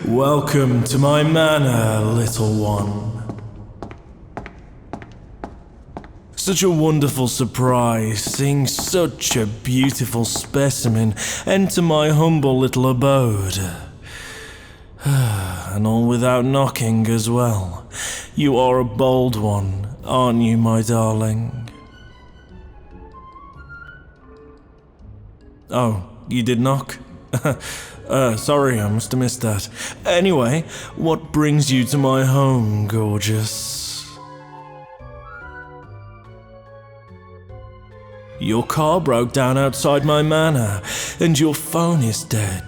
Welcome to my manor, little one. Such a wonderful surprise, seeing such a beautiful specimen enter my humble little abode. And all without knocking as well. You are a bold one, aren't you, my darling? Oh, you did knock? Sorry, I must have missed that. Anyway, what brings you to my home, gorgeous? Your car broke down outside my manor, and your phone is dead.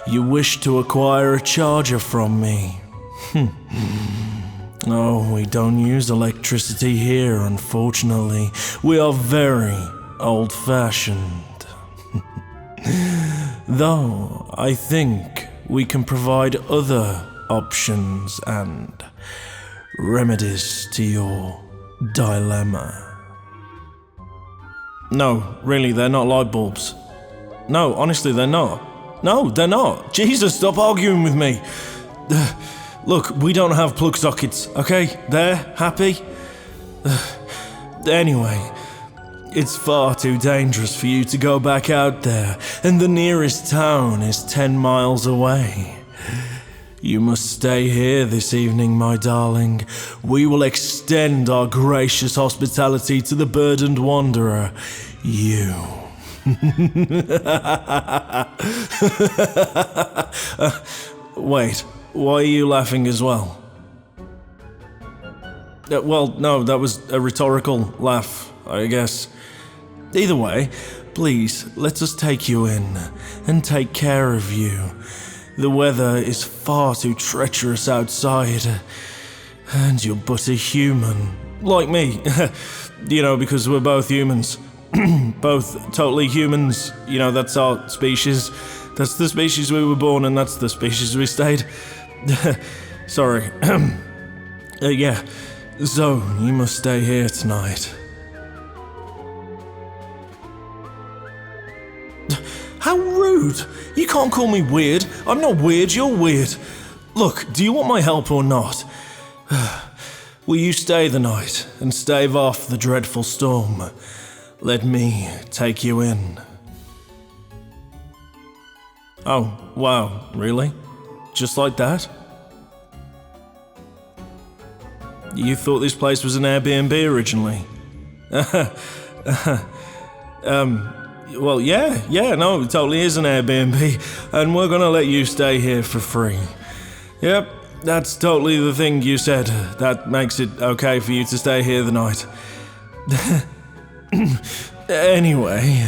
You wish to acquire a charger from me. Oh, we don't use electricity here, unfortunately. We are very old-fashioned. Though, I think we can provide other options and remedies to your dilemma. No, really, they're not light bulbs. No, honestly, they're not. No, they're not. Jesus, stop arguing with me. Look, we don't have plug sockets, okay? There, happy? Anyway, it's far too dangerous for you to go back out there, and the nearest town is 10 miles away. You must stay here this evening, my darling. We will extend our gracious hospitality to the burdened wanderer, you. Wait, why are you laughing as well? Well, no, that was a rhetorical laugh, I guess. Either way, please, let us take you in and take care of you. The weather is far too treacherous outside, and you're but a human. Like me, you know, because we're both humans. Both totally humans, you know, that's our species. That's the species we were born, and that's the species we stayed. Sorry. Yeah, so you must stay here tonight. How rude! You can't call me weird. I'm not weird, you're weird. Look, do you want my help or not? Will you stay the night and stave off the dreadful storm? Let me take you in. Oh, wow, really? Just like that? You thought this place was an Airbnb originally? Well, yeah, no, it totally is an Airbnb, and we're gonna let you stay here for free. Yep, that's totally the thing you said. That makes it okay for you to stay here the night. Anyway,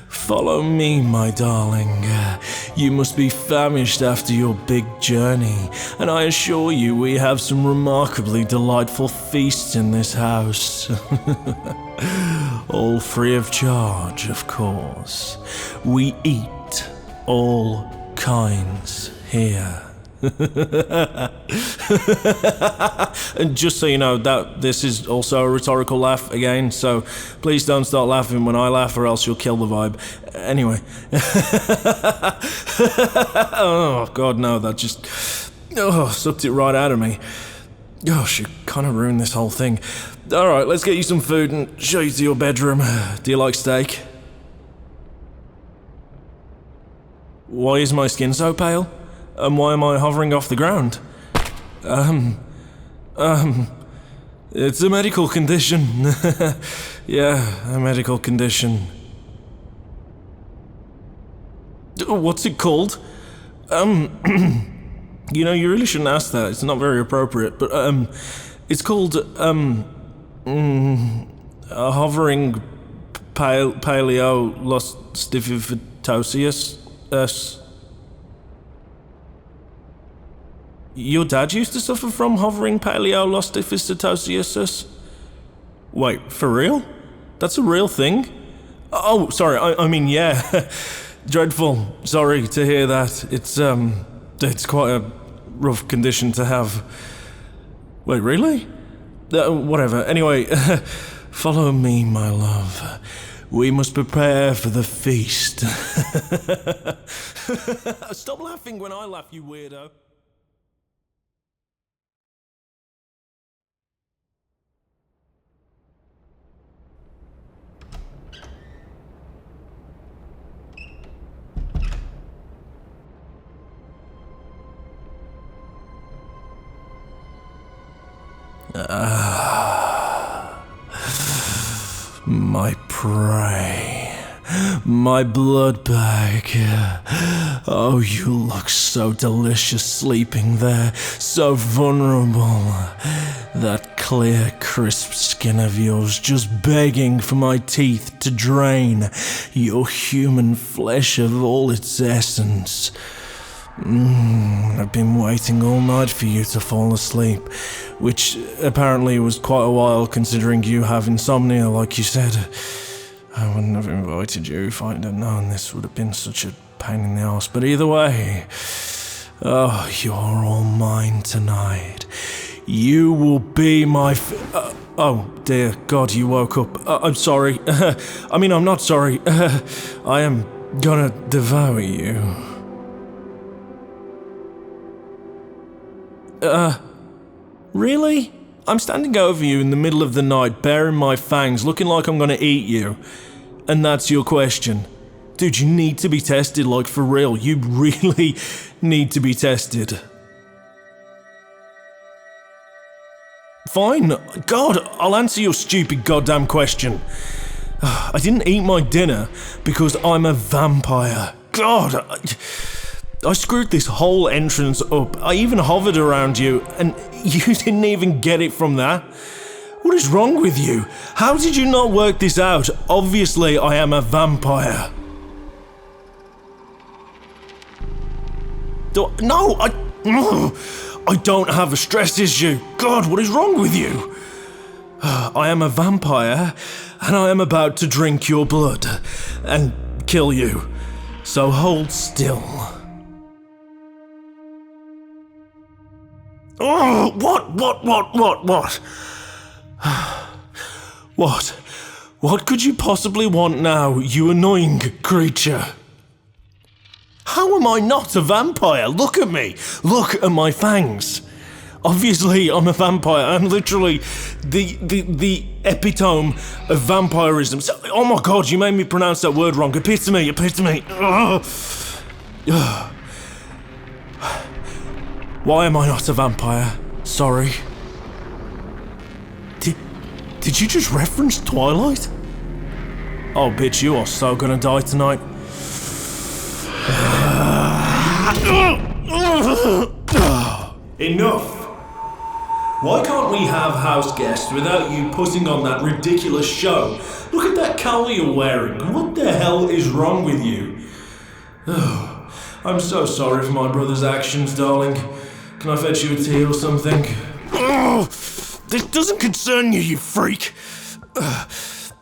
follow me, my darling. You must be famished after your big journey, and I assure you we have some remarkably delightful feasts in this house. All free of charge, of course. We eat all kinds here. And just so you know, that this is also a rhetorical laugh again, so please don't start laughing when I laugh or else you'll kill the vibe. Anyway. Oh god, no, that just sucked it right out of me. Gosh, you kind of ruined this whole thing. Alright, let's get you some food and show you to your bedroom. Do you like steak? Why is my skin so pale? And why am I hovering off the ground? It's a medical condition. Yeah, a medical condition. What's it called? You know, you really shouldn't ask that. It's not very appropriate, but, it's called, a hovering paleolostifitosius. Your dad used to suffer from hovering paleolostifitosius? Wait, for real? That's a real thing? Oh, sorry, I mean, yeah. Dreadful. Sorry to hear that. It's quite a rough condition to have. Wait, really? Whatever. Anyway, follow me, my love. We must prepare for the feast. Stop laughing when I laugh, you weirdo. My prey, my blood bag. Oh, you look so delicious sleeping there, so vulnerable. That clear, crisp skin of yours just begging for my teeth to drain your human flesh of all its essence. I've been waiting all night for you to fall asleep, which apparently was quite a while considering you have insomnia, like you said. I wouldn't have invited you if I'd have known this would have been such a pain in the arse, but either way, oh, you're all mine tonight. You will be my oh dear God, you woke up. I'm sorry. I mean, I'm not sorry. I am gonna devour you. Really? I'm standing over you in the middle of the night, baring my fangs, looking like I'm gonna eat you. And that's your question? Dude, you need to be tested, like for real. You really need to be tested. Fine. God, I'll answer your stupid goddamn question. I didn't eat my dinner because I'm a vampire. God, I screwed this whole entrance up. I even hovered around you, and you didn't even get it from that. What is wrong with you? How did you not work this out? Obviously, I am a vampire. No, I don't have a stress issue. God, what is wrong with you? I am a vampire, and I am about to drink your blood and kill you. So hold still. Oh, what? What could you possibly want now, you annoying creature? How am I not a vampire? Look at me. Look at my fangs. Obviously, I'm a vampire. I'm literally the epitome of vampirism. So, oh my God, you made me pronounce that word wrong. Epitome. Why am I not a vampire? Sorry. Did you just reference Twilight? Oh, bitch, you are so gonna die tonight. Enough! Why can't we have house guests without you putting on that ridiculous show? Look at that cowl you're wearing. What the hell is wrong with you? I'm so sorry for my brother's actions, darling. Can I fetch you a tea or something? This doesn't concern you, you freak!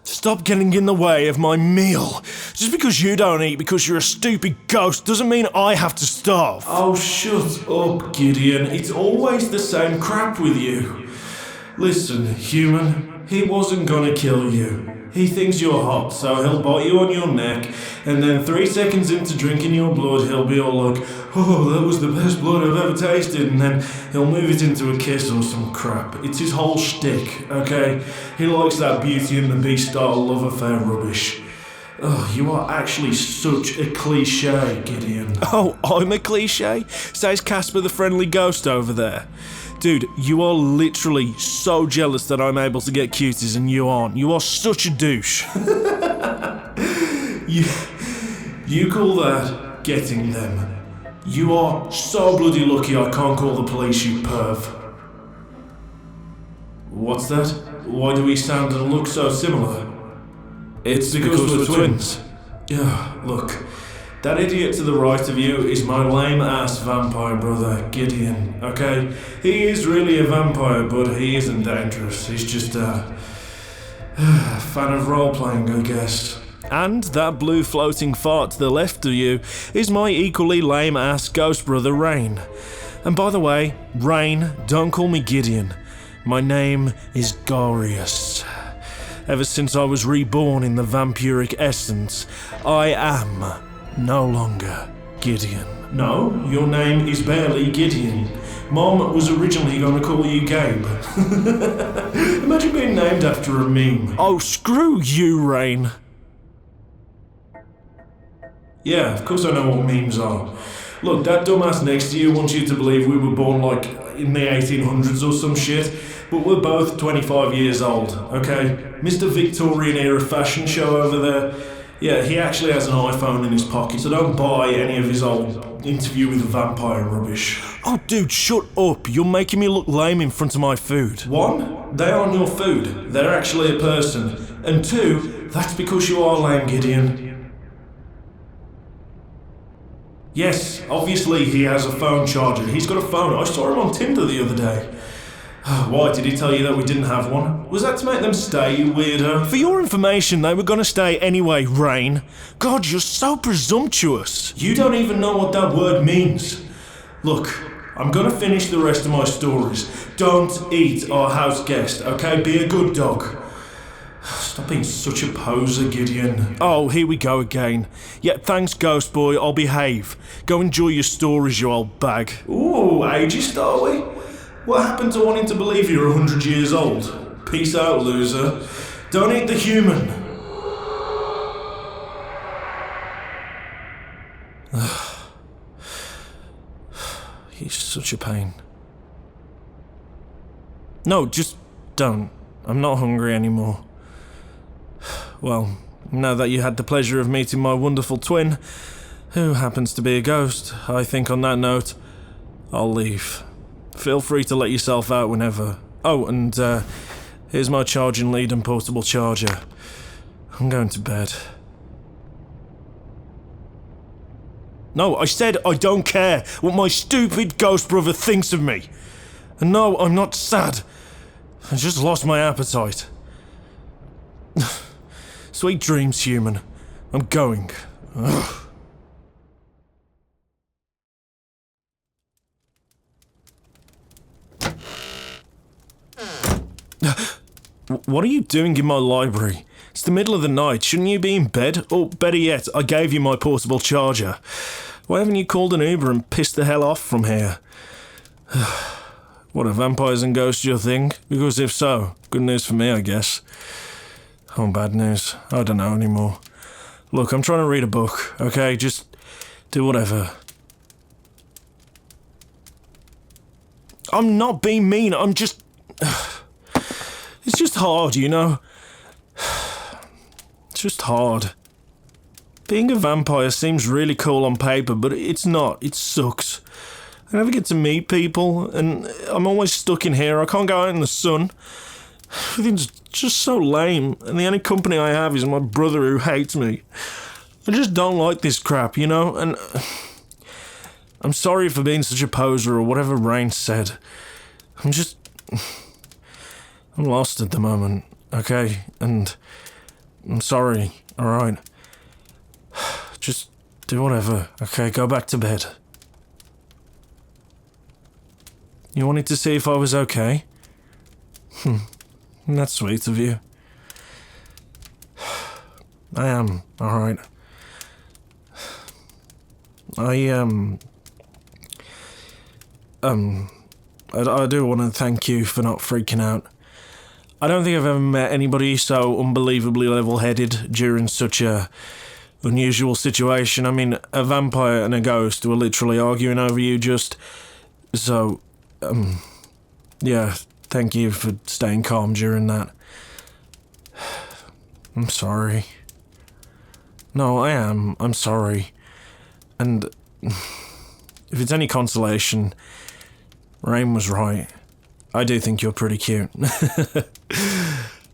Stop getting in the way of my meal. Just because you don't eat because you're a stupid ghost doesn't mean I have to starve. Oh, shut up, Gideon. It's always the same crap with you. Listen, human, he wasn't gonna kill you. He thinks you're hot, so he'll bite you on your neck, and then 3 seconds into drinking your blood, he'll be all like, oh, that was the best blood I've ever tasted, and then he'll move it into a kiss or some crap. It's his whole shtick, okay? He likes that Beauty and the Beast style love affair rubbish. Oh, you are actually such a cliche, Gideon. Oh, I'm a cliche? Says Casper the Friendly Ghost over there. Dude, you are literally so jealous that I'm able to get cuties and you aren't. You are such a douche. You call that getting them. You are so bloody lucky I can't call the police, you perv. What's that? Why do we sound and look so similar? It's because we're twins. Yeah, look. That idiot to the right of you is my lame-ass vampire brother, Gideon, okay? He is really a vampire, but he isn't dangerous. He's just a fan of role-playing, I guess. And that blue floating fart to the left of you is my equally lame-ass ghost brother, Rain. And by the way, Rain, don't call me Gideon. My name is Gorius. ever since I was reborn in the vampiric essence. I am no longer Gideon. No, your name is barely Gideon. Mom was originally going to call you Gabe. Imagine being named after a meme. Oh, screw you, Rain. Yeah, of course I know what memes are. Look, that dumbass next to you wants you to believe we were born like in the 1800s or some shit, but we're both 25 years old, okay? Mr. Victorian era fashion show over there, yeah, he actually has an iPhone in his pocket, so don't buy any of his old interview with a vampire rubbish. Oh, dude, shut up. You're making me look lame in front of my food. One, they aren't your food. They're actually a person. And two, that's because you are lame, Gideon. Yes, obviously he has a phone charger. He's got a phone. I saw him on Tinder the other day. Why, did he tell you that we didn't have one? Was that to make them stay, you weirdo? For your information, they were gonna stay anyway, Rain. God, you're so presumptuous. You don't even know what that word means. Look, I'm gonna finish the rest of my stories. Don't eat our house guest, okay? Be a good dog. Stop being such a poser, Gideon. Oh, here we go again. Yeah, thanks, Ghost Boy, I'll behave. Go enjoy your stories, you old bag. Ooh, ageist, are we? What happened to wanting to believe you're 100 years old? Peace out, loser. Don't eat the human. He's such a pain. No, just don't. I'm not hungry anymore. Well, now that you had the pleasure of meeting my wonderful twin, who happens to be a ghost, I think on that note, I'll leave. Feel free to let yourself out whenever. Oh, and here's my charging lead and portable charger. I'm going to bed. No, I said I don't care what my stupid ghost brother thinks of me. And no, I'm not sad. I just lost my appetite. Sweet dreams, human. I'm going. Ugh. What are you doing in my library? It's the middle of the night. Shouldn't you be in bed? Or better yet, I gave you my portable charger. Why haven't you called an Uber and pissed the hell off from here? What, are vampires and ghosts your thing? Because if so, good news for me, I guess. Oh, bad news. I don't know anymore. Look, I'm trying to read a book, okay? Just do whatever. I'm not being mean, I'm just... It's just hard, you know? It's just hard. Being a vampire seems really cool on paper, but it's not. It sucks. I never get to meet people, and I'm always stuck in here. I can't go out in the sun. Everything's just so lame, and the only company I have is my brother who hates me. I just don't like this crap, you know? And I'm sorry for being such a poser or whatever Rain said. I'm lost at the moment, okay? And I'm sorry, alright? Just do whatever, okay? Go back to bed. You wanted to see if I was okay? That's sweet of you. I am, alright. I do want to thank you for not freaking out. I don't think I've ever met anybody so unbelievably level-headed during such a unusual situation. I mean, a vampire and a ghost were literally arguing over you just... So, yeah, thank you for staying calm during that. I'm sorry. No, I am. I'm sorry. And if it's any consolation, Rain was right. I do think you're pretty cute.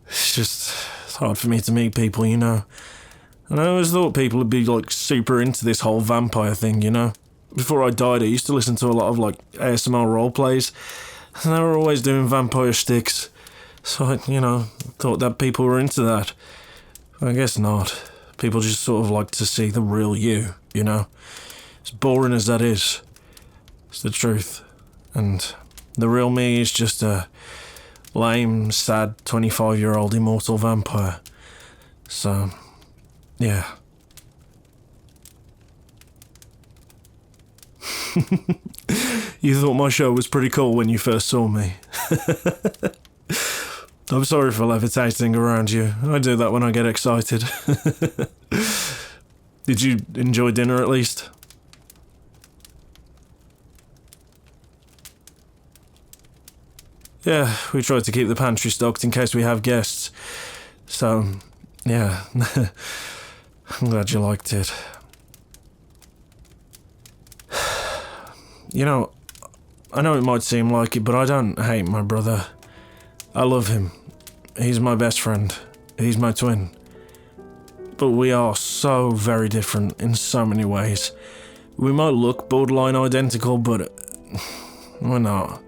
It's hard for me to meet people, you know. And I always thought people would be, like, super into this whole vampire thing, you know. Before I died, I used to listen to a lot of, like, ASMR roleplays, and they were always doing vampire sticks. So I, you know, thought that people were into that. I guess not. People just sort of like to see the real you know. As boring as that is, it's the truth. And the real me is just a lame, sad 25-year-old immortal vampire. So, yeah. You thought my show was pretty cool when you first saw me. I'm sorry for levitating around you. I do that when I get excited. Did you enjoy dinner at least? Yeah, we tried to keep the pantry stocked in case we have guests. So, yeah. I'm glad you liked it. You know, I know it might seem like it, but I don't hate my brother. I love him. He's my best friend. He's my twin. But we are so very different in so many ways. We might look borderline identical, but we're not.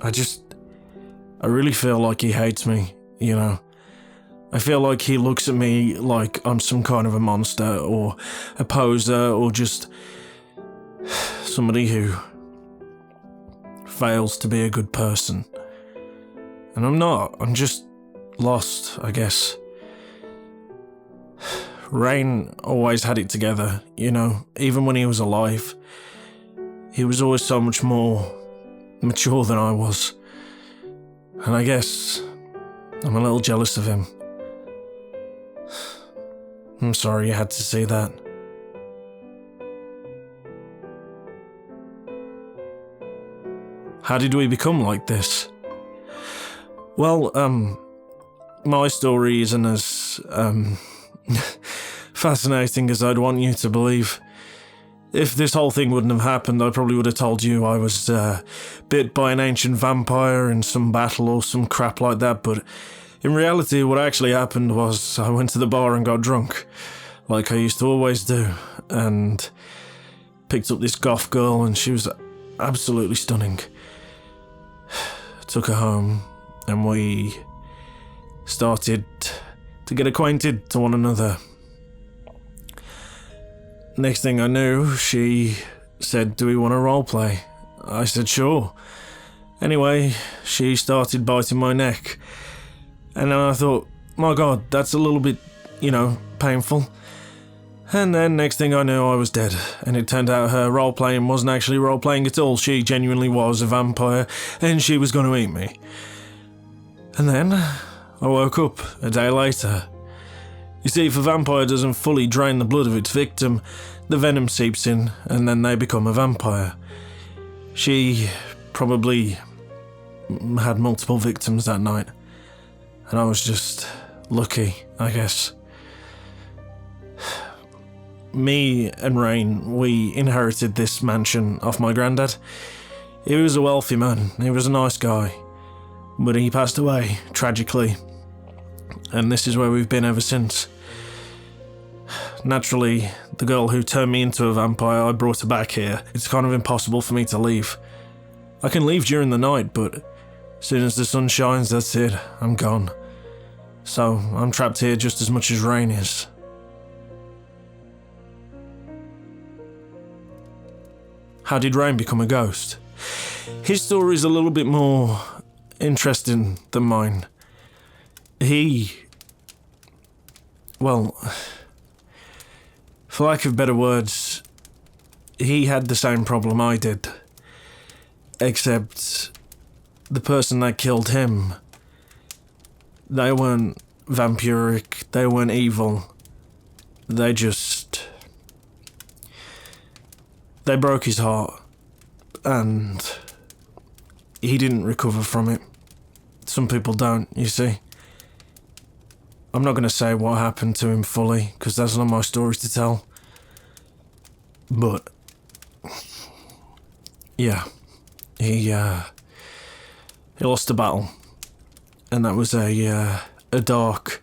I really feel like he hates me, you know. I feel like he looks at me like I'm some kind of a monster or a poser or just somebody who fails to be a good person. And I'm not. I'm just lost, I guess. Rain always had it together, you know, even when he was alive. He was always so much more mature than I was. And I guess I'm a little jealous of him. I'm sorry you had to see that. How did we become like this? Well, my story isn't as, fascinating as I'd want you to believe. If this whole thing wouldn't have happened, I probably would have told you I was, bit by an ancient vampire in some battle or some crap like that, but in reality, what actually happened was I went to the bar and got drunk, like I used to always do, and picked up this goth girl, and she was absolutely stunning. Took her home, and we started to get acquainted to one another. Next thing I knew, she said, "Do we want to roleplay?" I said, "Sure." Anyway, she started biting my neck. And then I thought, my God, that's a little bit, you know, painful. And then next thing I knew, I was dead. And it turned out her role-playing wasn't actually role-playing at all. She genuinely was a vampire, and she was going to eat me. And then I woke up a day later. You see, if a vampire doesn't fully drain the blood of its victim, the venom seeps in, and then they become a vampire. She probably had multiple victims that night. And I was just lucky, I guess. Me and Rain, we inherited this mansion off my granddad. He was a wealthy man, he was a nice guy. But he passed away, tragically. And this is where we've been ever since. Naturally, the girl who turned me into a vampire, I brought her back here. It's kind of impossible for me to leave. I can leave during the night, but as soon as the sun shines, that's it, I'm gone. So, I'm trapped here just as much as Rain is. How did Rain become a ghost? His story's a little bit more interesting than mine. Well, for lack of better words, he had the same problem I did. Except the person that killed him, they weren't vampiric, they weren't evil. They broke his heart, and he didn't recover from it. Some people don't, you see. I'm not going to say what happened to him fully, because that's not my story to tell. But, yeah, he lost a battle. And that was a dark,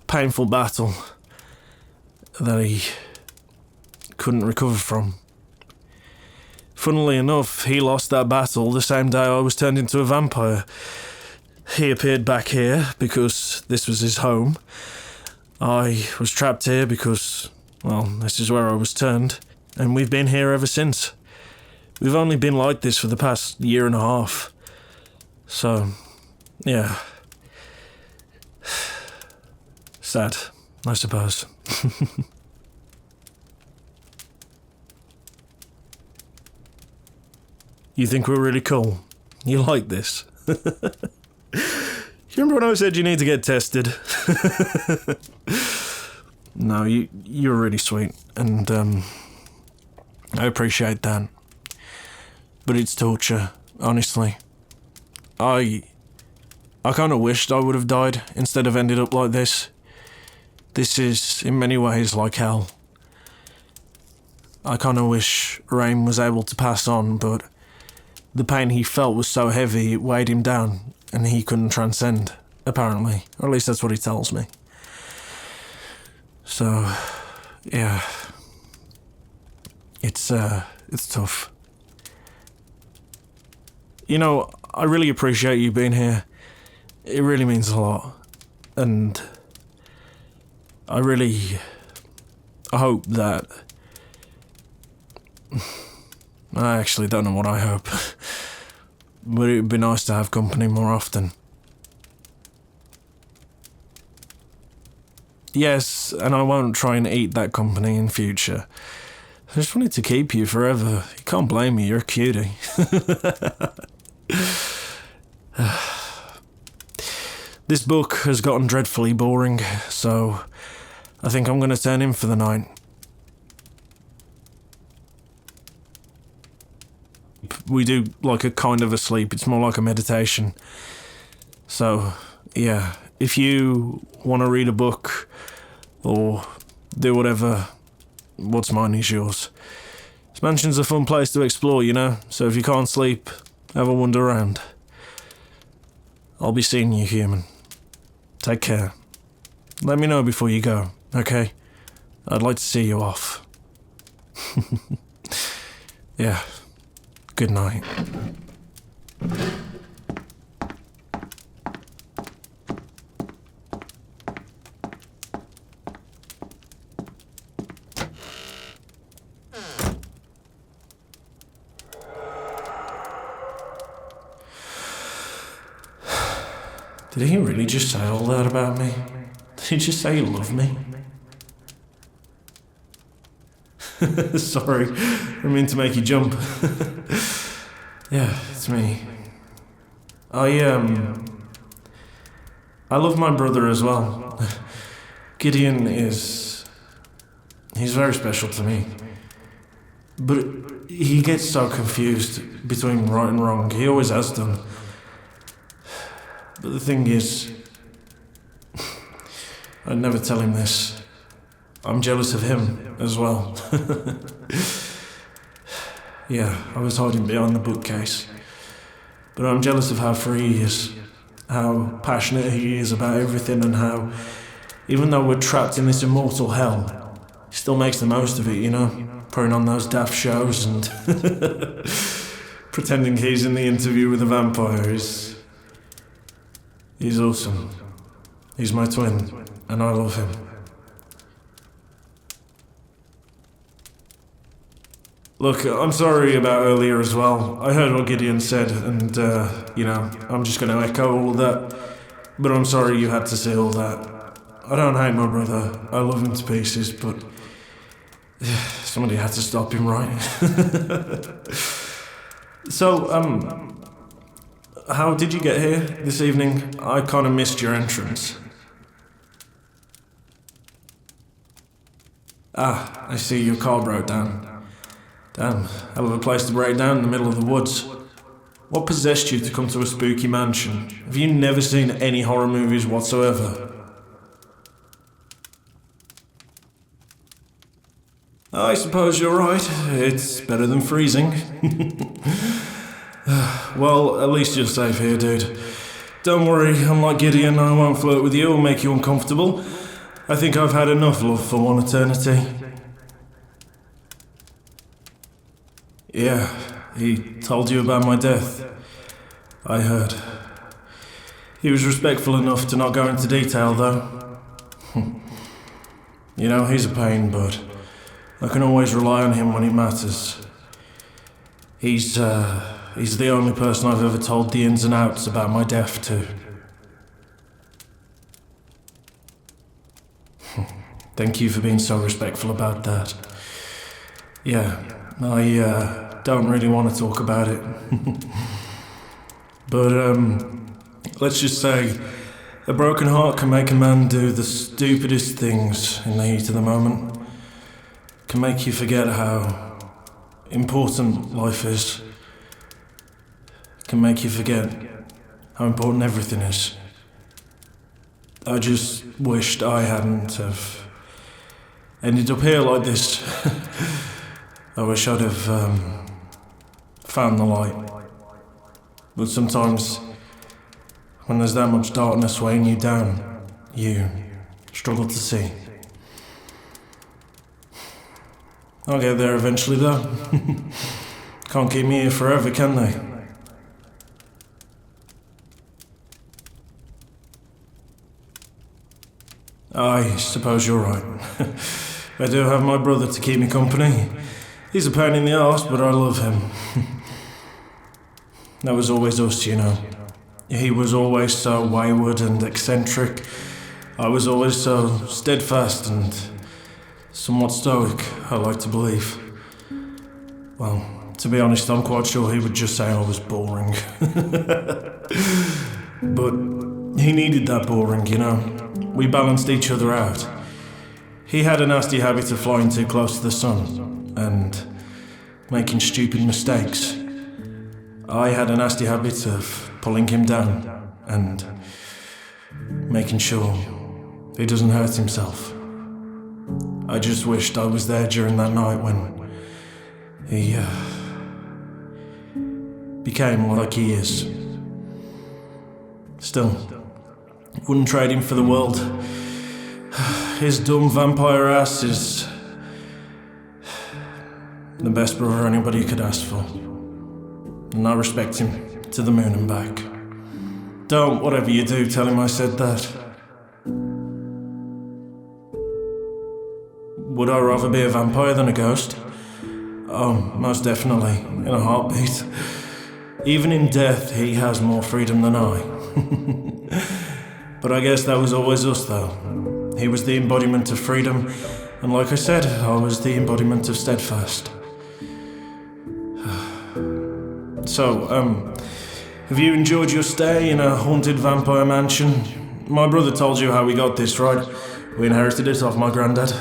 painful battle that he couldn't recover from. Funnily enough, he lost that battle the same day I was turned into a vampire. He appeared back here because this was his home. I was trapped here because, well, this is where I was turned, and we've been here ever since. We've only been like this for the past year and a half. So, yeah. Sad, I suppose. You think we're really cool? You like this? You remember when I said you need to get tested? No, you're really sweet, and I appreciate that. But it's torture, honestly. I kind of wished I would have died instead of ended up like this. This is, in many ways, like hell. I kind of wish Rain was able to pass on, but the pain he felt was so heavy it weighed him down, and he couldn't transcend, apparently. Or at least that's what he tells me. So, yeah. It's tough. You know, I really appreciate you being here. It really means a lot. And I hope that... I actually don't know what I hope. But it would be nice to have company more often. Yes, and I won't try and eat that company in future. I just wanted to keep you forever. You can't blame me, you're a cutie. This book has gotten dreadfully boring, so I think I'm going to turn in for the night. We do like a kind of a sleep, it's more like a meditation. So, yeah, if you want to read a book or do whatever, what's mine is yours. This mansion's a fun place to explore, you know, so if you can't sleep, have a wander around. I'll be seeing you, human. Take care. Let me know before you go, okay? I'd like to see you off. Yeah. Good night. Did he really just say all that about me? Did he just say he loved me? Sorry, I didn't mean to make you jump. Yeah, it's me. I love my brother as well. Gideon he's very special to me. But he gets so confused between right and wrong. He always has done. But the thing is, I'd never tell him this. I'm jealous of him as well. Yeah, I was hiding behind the bookcase. But I'm jealous of how free he is, how passionate he is about everything, and how, even though we're trapped in this immortal hell, he still makes the most of it, you know? Putting on those daft shows and pretending he's in the interview with the vampire. He's awesome. He's my twin, and I love him. Look, I'm sorry about earlier as well. I heard what Gideon said, and, you know, I'm just going to echo all of that. But I'm sorry you had to say all that. I don't hate my brother. I love him to pieces, but somebody had to stop him, right? So, how did you get here this evening? I kind of missed your entrance. Ah, I see your car broke down. Damn, hell of a place to break down in the middle of the woods. What possessed you to come to a spooky mansion? Have you never seen any horror movies whatsoever? I suppose you're right. It's better than freezing. Well, at least you're safe here, dude. Don't worry, unlike Gideon, I won't flirt with you or make you uncomfortable. I think I've had enough love for one eternity. Yeah, he told you about my death. I heard. He was respectful enough to not go into detail, though. You know, he's a pain, but I can always rely on him when it matters. He's the only person I've ever told the ins and outs about my death to. Thank you for being so respectful about that. Yeah, I don't really want to talk about it. But, let's just say, a broken heart can make a man do the stupidest things in the heat of the moment. Can make you forget how important life is. Can make you forget how important everything is. I just wished I hadn't have ended up here like this. I wish I'd have found the light. But sometimes, when there's that much darkness weighing you down, you struggle to see. I'll get there eventually though. Can't keep me here forever, can they? I suppose you're right. I do have my brother to keep me company. He's a pain in the arse, but I love him. That was always us, you know. He was always so wayward and eccentric. I was always so steadfast and somewhat stoic, I like to believe. Well, to be honest, I'm quite sure he would just say I was boring. But he needed that boring, you know. We balanced each other out. He had a nasty habit of flying too close to the sun and making stupid mistakes. I had a nasty habit of pulling him down and making sure he doesn't hurt himself. I just wished I was there during that night when he became like he is. Still, wouldn't trade him for the world. His dumb vampire ass is the best brother anybody could ask for. And I respect him to the moon and back. Don't, whatever you do, tell him I said that. Would I rather be a vampire than a ghost? Oh, most definitely, in a heartbeat. Even in death, he has more freedom than I. But I guess that was always us, though. He was the embodiment of freedom, and like I said, I was the embodiment of steadfast. So, have you enjoyed your stay in a haunted vampire mansion? My brother told you how we got this, right? We inherited it off my granddad.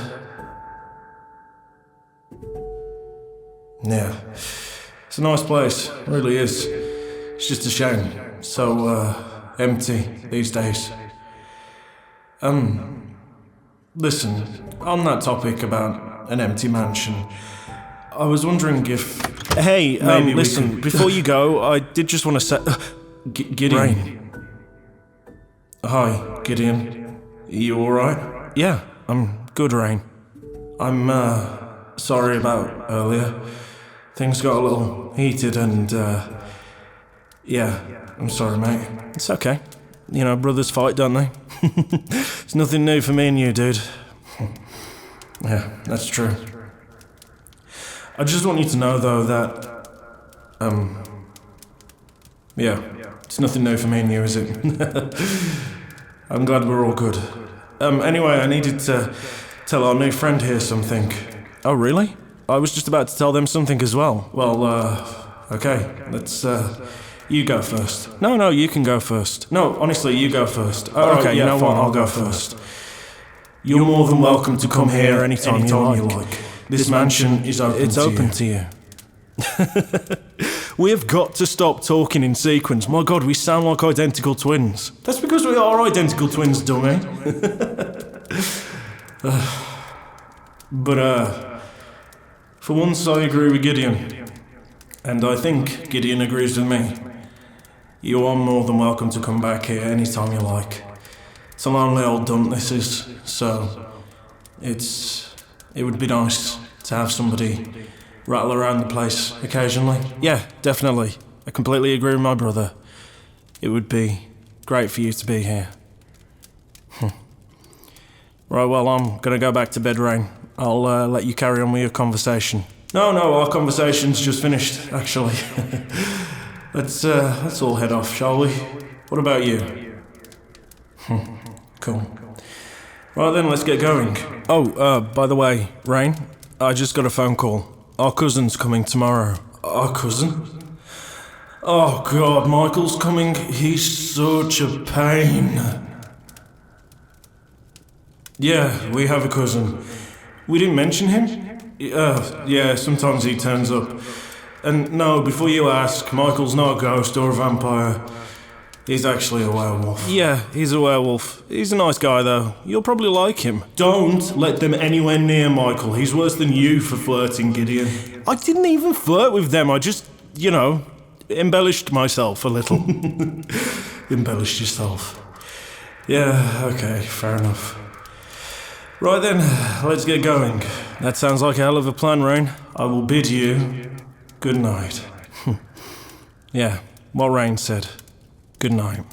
Yeah. It's a nice place, it really is. It's just a shame. So, empty these days. Listen, on that topic about an empty mansion, I was wondering if... Hey, listen, before you go, I did just want to say... Gideon. Rain. Hi, Gideon. You alright? Yeah, I'm good, Rain. I'm, sorry about earlier. Things got a little heated and, yeah, I'm sorry, mate. It's okay. You know, brothers fight, don't they? It's nothing new for me and you, dude. Yeah, that's true. I just want you to know, though, that, yeah, it's nothing new for me and you, is it? I'm glad we're all good. Anyway, I needed to tell our new friend here something. Oh, really? I was just about to tell them something as well. Well, okay, let's, you go first. No, you can go first. No, honestly, you go first. Oh, okay, yeah, you know what, I'll go first. You're more than welcome to come here anytime you like. This mansion is open to you. It's open to you. We've got to stop talking in sequence. My God, we sound like identical twins. That's because we are identical twins, dummy. But, for once I agree with Gideon. And I think Gideon agrees with me. You are more than welcome to come back here anytime you like. It's a lonely old dump this is, so it would be nice to have somebody rattle around the place occasionally. Yeah, definitely. I completely agree with my brother. It would be great for you to be here. Right, well, I'm gonna go back to bed, Rain. I'll let you carry on with your conversation. No, our conversation's just finished, actually. Let's all head off, shall we? What about you? Cool. Right then, let's get going. Oh, by the way, Rain, I just got a phone call. Our cousin's coming tomorrow. Our cousin? Oh God, Michael's coming. He's such a pain. Yeah, we have a cousin. We didn't mention him? Yeah, sometimes he turns up. And no, before you ask, Michael's not a ghost or a vampire. He's actually a werewolf. Yeah, he's a werewolf. He's a nice guy, though. You'll probably like him. Don't let them anywhere near Michael. He's worse than you for flirting, Gideon. I didn't even flirt with them. I just, embellished myself a little. Embellished yourself. Yeah, okay, fair enough. Right then, let's get going. That sounds like a hell of a plan, Rain. I will bid you good night. Yeah, what Rain said. Good night.